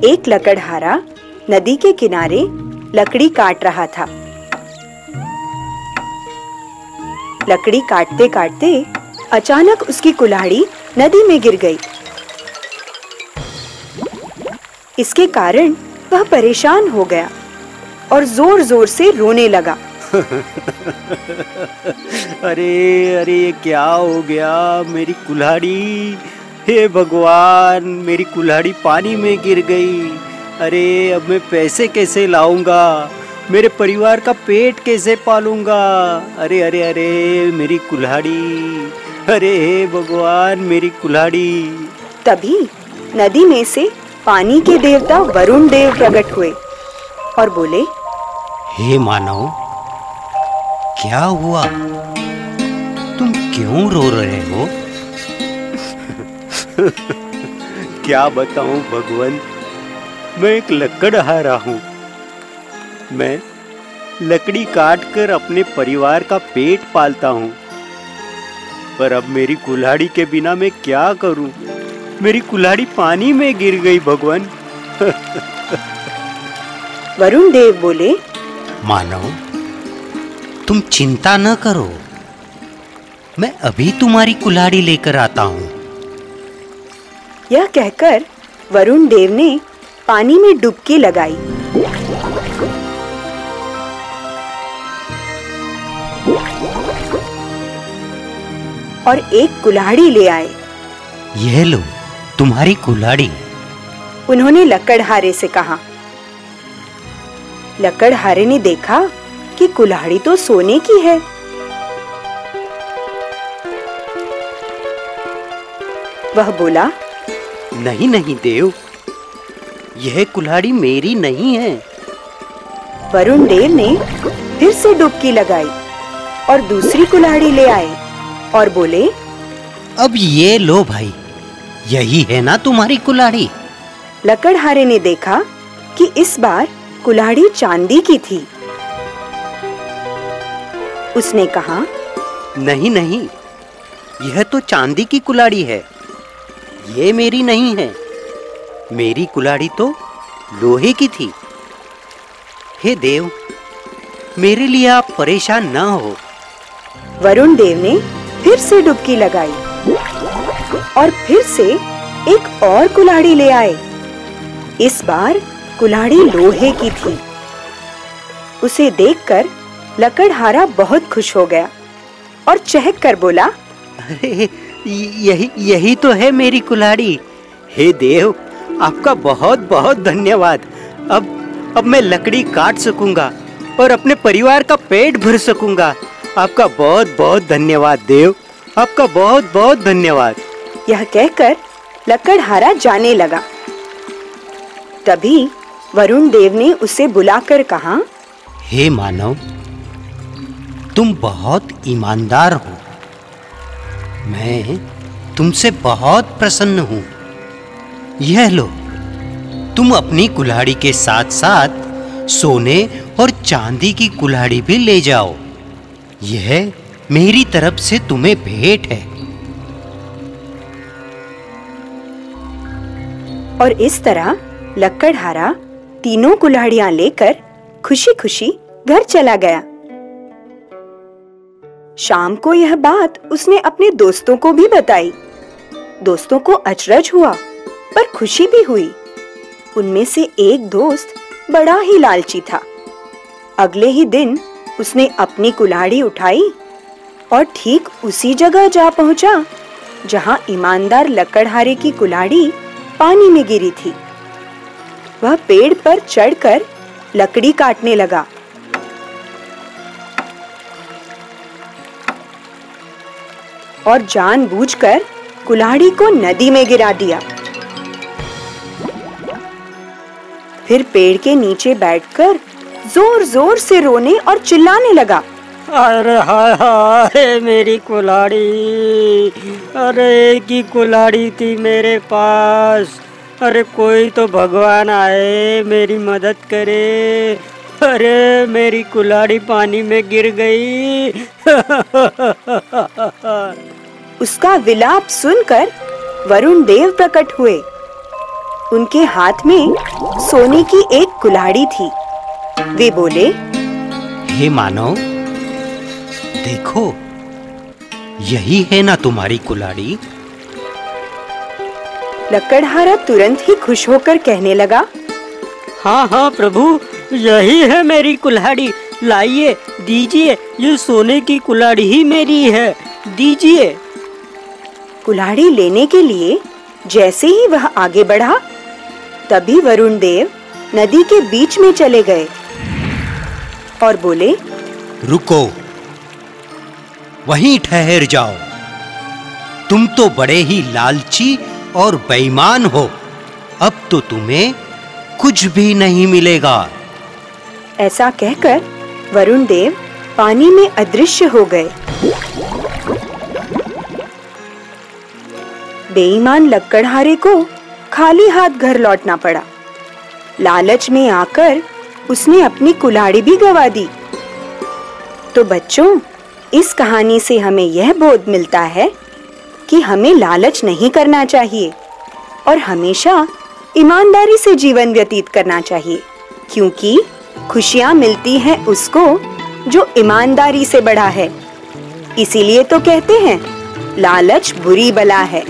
एक लकड़हारा नदी के किनारे लकड़ी काट रहा था। लकड़ी काटते काटते अचानक उसकी कुल्हाड़ी नदी में गिर गई। इसके कारण वह परेशान हो गया और जोर-जोर से रोने लगा। अरे अरे ये क्या हो गया मेरी कुल्हाड़ी, हे भगवान मेरी कुल्हाड़ी पानी में गिर गई। अरे अब मैं पैसे कैसे लाऊंगा, मेरे परिवार का पेट कैसे पालूंगा। अरे अरे अरे मेरी कुल्हाड़ी, अरे हे भगवान मेरी कुल्हाड़ी। तभी नदी में से पानी के देवता वरुण देव प्रकट हुए और बोले, हे मानव, क्या हुआ, तुम क्यों रो रहे हो? क्या बताऊं भगवान, मैं एक लकड़हारा हूँ। मैं लकड़ी काटकर अपने परिवार का पेट पालता हूँ, पर अब मेरी कुल्हाड़ी के बिना मैं क्या करूं? मेरी कुल्हाड़ी पानी में गिर गई भगवान। वरुण देव बोले, मानव, तुम चिंता न करो, मैं अभी तुम्हारी कुल्हाड़ी लेकर आता हूँ। यह कहकर वरुण देव ने पानी में डुबकी लगाई। और एक कुल्हाड़ी ले आए। यह लो तुम्हारी कुल्हाड़ी, उन्होंने लकड़हारे से कहा। लकड़हारे ने देखा कि कुल्हाड़ी तो सोने की है। वह बोला, नहीं नहीं देव, यह कुल्हाड़ी मेरी नहीं है। वरुण देव ने फिर से डुबकी लगाई और दूसरी कुल्हाड़ी ले आए और बोले, अब ये लो भाई, यही है ना तुम्हारी कुल्हाड़ी। लकड़हारे ने देखा कि इस बार कुल्हाड़ी चांदी की थी। उसने कहा, नहीं नहीं, यह तो चांदी की कुल्हाड़ी है, ये मेरी नहीं है। मेरी कुल्हाड़ी तो लोहे की थी। हे देव, मेरे लिए आप परेशान न हो। वरुण देव ने फिर से डुबकी लगाई और फिर से एक और कुल्हाड़ी ले आए। इस बार कुल्हाड़ी लोहे की थी। उसे देखकर लकड़हारा बहुत खुश हो गया और चहक कर बोला, अरे यही तो है मेरी कुल्हाड़ी। हे देव, आपका बहुत बहुत धन्यवाद। अब मैं लकड़ी काट सकूंगा और अपने परिवार का पेट भर सकूंगा। आपका बहुत बहुत धन्यवाद देव, आपका बहुत बहुत धन्यवाद। यह कहकर लकड़हारा जाने लगा। तभी वरुण देव ने उसे बुलाकर कहा, हे मानव, तुम बहुत ईमानदार हो। मैं तुमसे बहुत प्रसन्न हूँ। यह लो, तुम अपनी कुल्हाड़ी के साथ साथ सोने और चांदी की कुल्हाड़ी भी ले जाओ। यह मेरी तरफ से तुम्हें भेंट है। और इस तरह लकड़हारा तीनों कुल्हाड़ियां लेकर खुशी-खुशी घर चला गया। शाम को यह बात उसने अपने दोस्तों को भी बताई। दोस्तों को अचरज हुआ पर खुशी भी हुई। उनमें से एक दोस्त बड़ा ही लालची था। अगले ही दिन उसने अपनी कुल्हाड़ी उठाई और ठीक उसी जगह जा पहुंचा जहां ईमानदार लकड़हारे की कुल्हाड़ी पानी में गिरी थी। वह पेड़ पर चढ़कर लकड़ी काटने लगा। और जानबूझकर कुल्हाड़ी को नदी में गिरा दिया। फिर पेड़ के नीचे बैठकर जोर-जोर से रोने और चिल्लाने लगा। अरे हाय हाय मेरी कुल्हाड़ी, अरे एक ही कुल्हाड़ी थी मेरे पास। अरे कोई तो भगवान आए, मेरी मदद करे। अरे मेरी कुल्हाड़ी पानी में गिर गई। उसका विलाप सुनकर वरुण देव प्रकट हुए। उनके हाथ में सोने की एक कुल्हाड़ी थी। वे बोले, हे मानव, देखो, यही है ना तुम्हारी कुल्हाड़ी? लकड़हारा तुरंत ही खुश होकर कहने लगा, हाँ हाँ प्रभु, यही है मेरी कुल्हाड़ी। लाइए, दीजिए, ये सोने की कुल्हाड़ी ही मेरी है, दीजिए। कुल्हाड़ी लेने के लिए जैसे ही वह आगे बढ़ा, तभी वरुण देव नदी के बीच में चले गए और बोले, रुको, वहीं ठहर जाओ। तुम तो बड़े ही लालची और बेईमान हो। अब तो तुम्हें कुछ भी नहीं मिलेगा। ऐसा कहकर वरुण देव पानी में अदृश्य हो गए। बेईमान लक्कड़हारे को खाली हाथ घर लौटना पड़ा। लालच में आकर उसने अपनी कुल्हाड़ी भी गंवा दी। तो बच्चों, इस कहानी से हमें यह बोध मिलता है कि हमें लालच नहीं करना चाहिए और हमेशा ईमानदारी से जीवन व्यतीत करना चाहिए, क्योंकि खुशियां मिलती हैं उसको जो ईमानदारी से बढ़ा है। इसीलिए तो कहते हैं, लालच बुरी बला है।